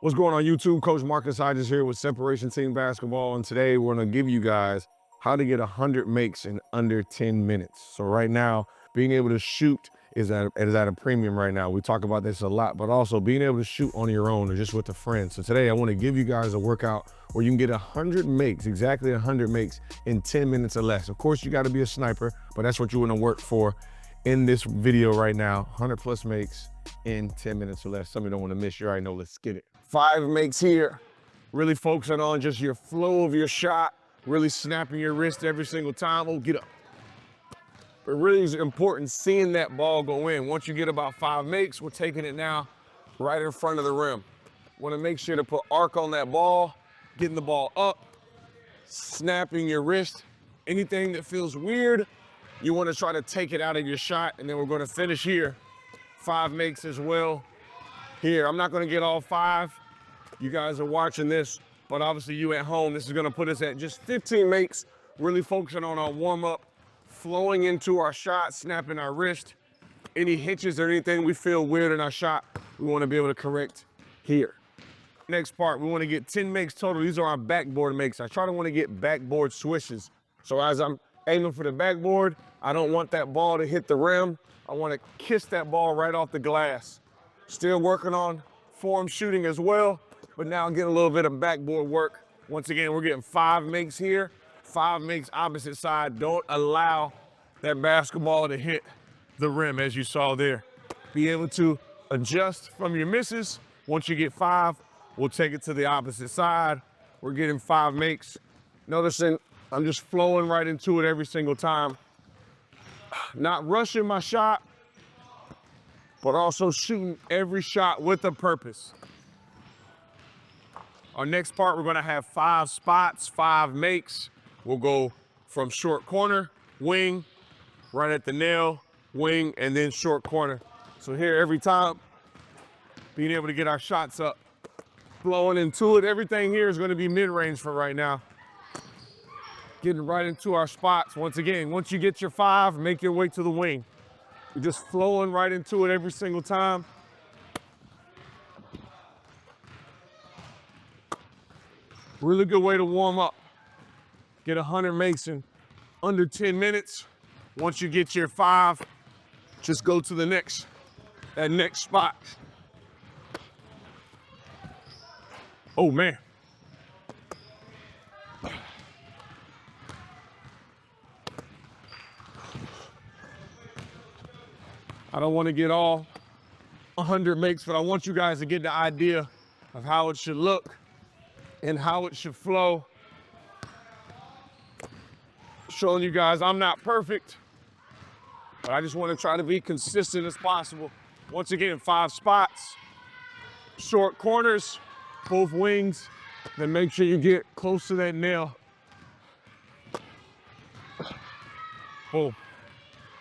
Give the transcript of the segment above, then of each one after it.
What's going on YouTube? Coach Marcus Hodges here with Separation Team Basketball, and today we're gonna give you guys how to get 100 makes in under 10 minutes. So right now, being able to shoot is at a premium right now. We talk about this a lot, but also being able to shoot on your own or just with a friend. So today I wanna give you guys a workout where you can get 100 makes, exactly 100 makes in 10 minutes or less. Of course, you gotta be a sniper, but that's what you wanna work for in this video right now. 100 plus makes in 10 minutes or less. Some of you don't wanna miss, you already know, let's get it. 5 makes here, really focusing on just your flow of your shot, really snapping your wrist every single time. Oh, get up. But really is important seeing that ball go in. Once you get about 5 makes, we're taking it now right in front of the rim. Want to make sure to put arc on that ball, getting the ball up, snapping your wrist. Anything that feels weird, you want to try to take it out of your shot, and then we're going to finish here. 5 makes as well. Here, I'm not gonna get all 5. You guys are watching this, but obviously you at home, this is gonna put us at just 15 makes, really focusing on our warm up, flowing into our shot, snapping our wrist. Any hitches or anything we feel weird in our shot, we wanna be able to correct here. Next part, we wanna get 10 makes total. These are our backboard makes. I try to wanna get backboard swishes. So as I'm aiming for the backboard, I don't want that ball to hit the rim. I wanna kiss that ball right off the glass. Still working on form shooting as well, but now getting a little bit of backboard work. Once again, we're getting 5 makes here, 5 makes opposite side. Don't allow that basketball to hit the rim as you saw there. Be able to adjust from your misses. Once you get 5, we'll take it to the opposite side. We're getting 5 makes. Noticing I'm just flowing right into it every single time. Not rushing my shot, but also shooting every shot with a purpose. Our next part, we're gonna have 5 spots, 5 makes. We'll go from short corner, wing, right at the nail, wing, and then short corner. So here, every time, being able to get our shots up, flowing into it. Everything here is gonna be mid-range for right now. Getting right into our spots. Once again, once you get your 5, make your way to the wing. You're just flowing right into it every single time. Really good way to warm up. Get 100 makes in under 10 minutes. Once you get your 5, just go to that next spot. Oh man. I don't want to get all 100 makes, but I want you guys to get the idea of how it should look and how it should flow. Showing you guys I'm not perfect, but I just want to try to be consistent as possible. Once again, 5 spots, short corners, both wings, then make sure you get close to that nail. Boom.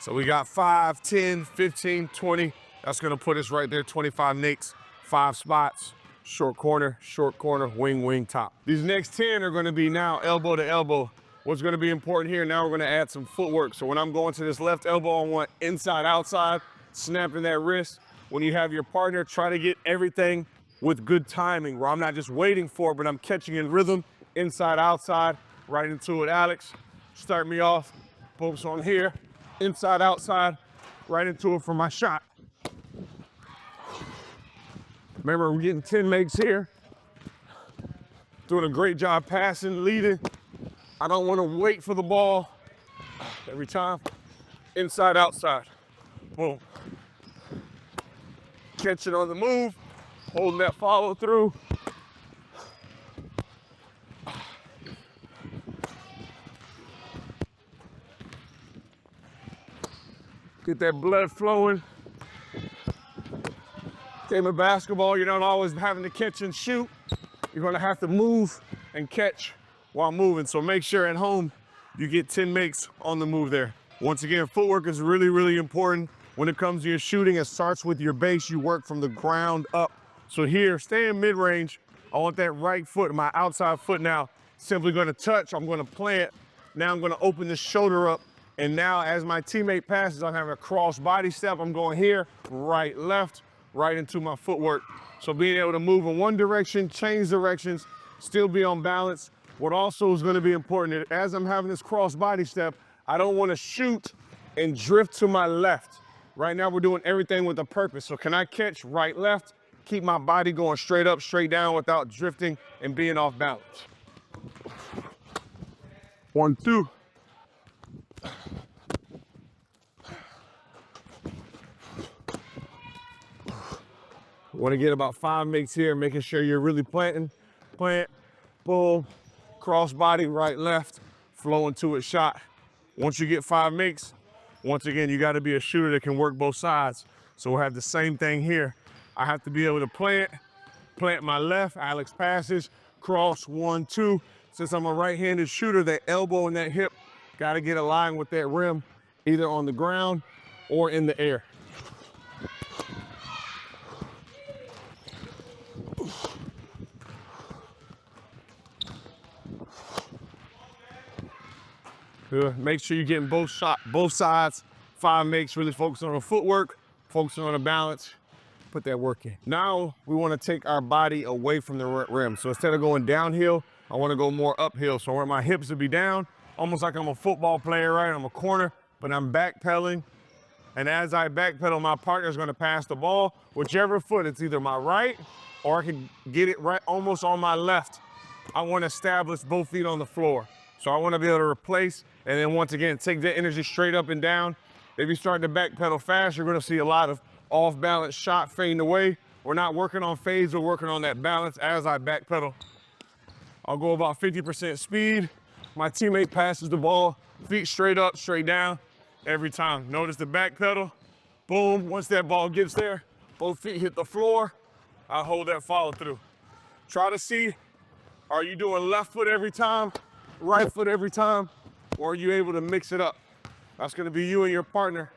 So we got 5, 10, 15, 20. That's gonna put us right there, 25 makes, 5 spots, short corner, wing, wing, top. These next 10 are gonna be now elbow to elbow. What's gonna be important here, now we're gonna add some footwork. So when I'm going to this left elbow, I want inside, outside, snapping that wrist. When you have your partner, try to get everything with good timing, where I'm not just waiting for it, but I'm catching in rhythm, inside, outside, right into it. Alex, start me off, focus on here. Inside, outside, right into it for my shot. Remember, we're getting 10 makes here. Doing a great job passing, leading. I don't want to wait for the ball every time. Inside, outside, boom. Catching on the move, holding that follow through. Get that blood flowing. Game of basketball, you're not always having to catch and shoot. You're gonna have to move and catch while moving. So make sure at home you get 10 makes on the move there. Once again, footwork is really, really important. When it comes to your shooting, it starts with your base. You work from the ground up. So here, stay in mid-range. I want that right foot, my outside foot now, simply gonna touch, I'm gonna plant. Now I'm gonna open the shoulder up. And now as my teammate passes, I'm having a cross body step. I'm going here, right, left, right into my footwork. So being able to move in one direction, change directions, still be on balance. What also is gonna be important, as I'm having this cross body step, I don't wanna shoot and drift to my left. Right now we're doing everything with a purpose. So can I catch right, left, keep my body going straight up, straight down without drifting and being off balance. 1, 2. Want to get about 5 makes here, making sure you're really planting. Plant, boom, cross body, right, left, flow into it, shot. Once you get 5 makes, once again, you got to be a shooter that can work both sides. So we'll have the same thing here. I have to be able to plant my left, Alex passes, cross, 1, 2. Since I'm a right-handed shooter, that elbow and that hip got to get aligned with that rim, either on the ground or in the air. Good. Make sure you're getting both sides, 5 makes, really focusing on the footwork, focusing on the balance, put that work in. Now we want to take our body away from the rim. So instead of going downhill, I want to go more uphill. So where my hips would be down, almost like I'm a football player, right? I'm a corner, but I'm backpedaling. And as I backpedal, my partner's going to pass the ball, whichever foot, it's either my right or I can get it right almost on my left. I want to establish both feet on the floor. So I want to be able to replace, and then once again, take that energy straight up and down. If you start to backpedal fast, you're going to see a lot of off-balance shot fading away. We're not working on fades, we're working on that balance as I backpedal. I'll go about 50% speed. My teammate passes the ball, feet straight up, straight down, every time. Notice the backpedal, boom, once that ball gets there, both feet hit the floor, I hold that follow through. Try to see, are you doing left foot every time, right foot every time, or are you able to mix it up? That's gonna be you and your partner.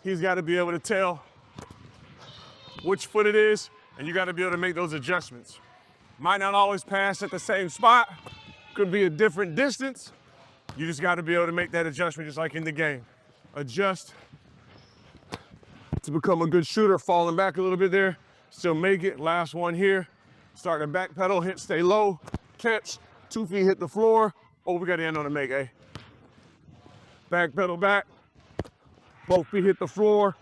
He's gotta be able to tell which foot it is, and you gotta be able to make those adjustments. Might not always pass at the same spot, could be a different distance. You just gotta be able to make that adjustment just like in the game. Adjust to become a good shooter, falling back a little bit there, still make it. Last one here, start to backpedal, hit, stay low, catch, 2 feet hit the floor. Oh, we gotta end on a make, eh? Backpedal back, both feet hit the floor.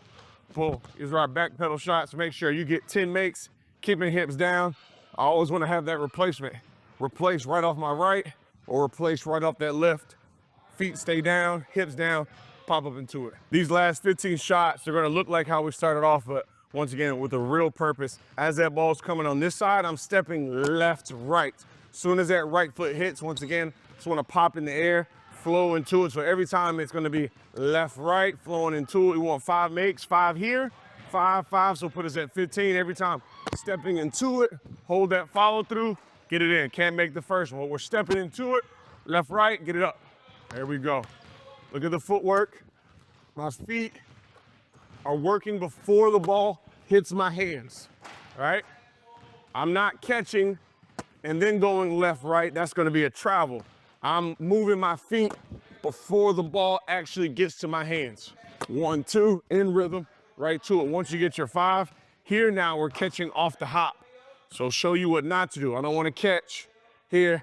Boom, these are our backpedal shots. Make sure you get 10 makes, keeping hips down. I always wanna have that replacement. Replace right off my right or replace right off that left. Feet stay down, hips down, pop up into it. These last 15 shots, they're gonna look like how we started off, but once again, with a real purpose. As that ball's coming on this side, I'm stepping left, right. Soon as that right foot hits, once again, just wanna pop in the air, flow into it. So every time it's gonna be left, right, flowing into it. We want 5 makes, 5 here, 5, 5, so put us at 15 every time. Stepping into it, hold that follow through, get it in. Can't make the first one. We're stepping into it, left, right, get it up. There we go. Look at the footwork. My feet are working before the ball hits my hands, all right? I'm not catching and then going left, right. That's gonna be a travel. I'm moving my feet before the ball actually gets to my hands. 1, 2, in rhythm, right to it. Once you get your 5, here now we're catching off the hop. So show you what not to do. I don't wanna catch here,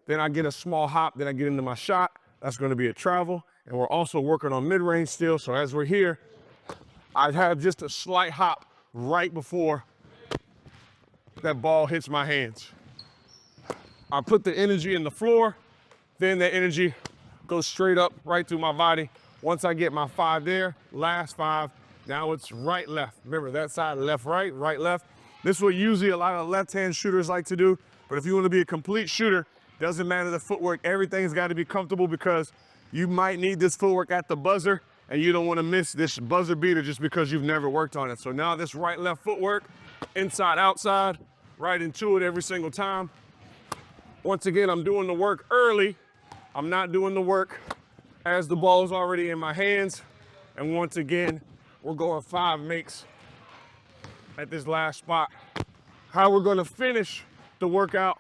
then I get a small hop, then I get into my shot. That's gonna be a travel. And we're also working on mid-range still. So as we're here, I have just a slight hop right before that ball hits my hands. I put the energy in the floor, then that energy goes straight up right through my body. Once I get my 5 there, last 5, now it's right, left. Remember that side, left, right, left. This is what usually a lot of left-hand shooters like to do. But if you want to be a complete shooter, doesn't matter the footwork, everything's got to be comfortable because you might need this footwork at the buzzer and you don't want to miss this buzzer beater just because you've never worked on it. So now this right, left footwork, inside, outside, right into it every single time. Once again, I'm doing the work early. I'm not doing the work as the ball is already in my hands. And once again, we're going 5 makes at this last spot. How we're gonna finish the workout,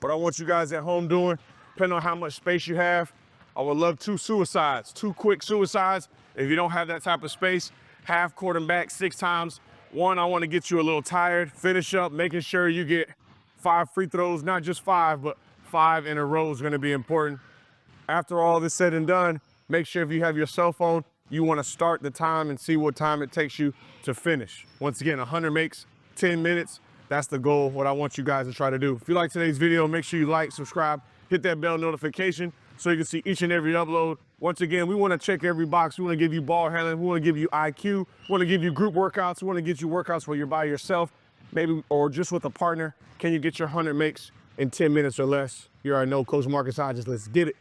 what I want you guys at home doing, depending on how much space you have, I would love 2 suicides, 2 quick suicides. If you don't have that type of space, half quarterback 6 times, One, I want to get you a little tired. Finish up, making sure you get 5 free throws, not just 5, but 5 in a row is going to be important. After all this said and done, make sure if you have your cell phone, you want to start the time and see what time it takes you to finish. Once again, 100 makes, 10 minutes. That's the goal, what I want you guys to try to do. If you like today's video, make sure you like, subscribe, hit that bell notification so you can see each and every upload. Once again, we want to check every box. We want to give you ball handling. We want to give you IQ. We want to give you group workouts. We want to get you workouts where you're by yourself, maybe, or just with a partner. Can you get your 100 makes in 10 minutes or less? You already know Coach Marcus Hodges. Let's get it.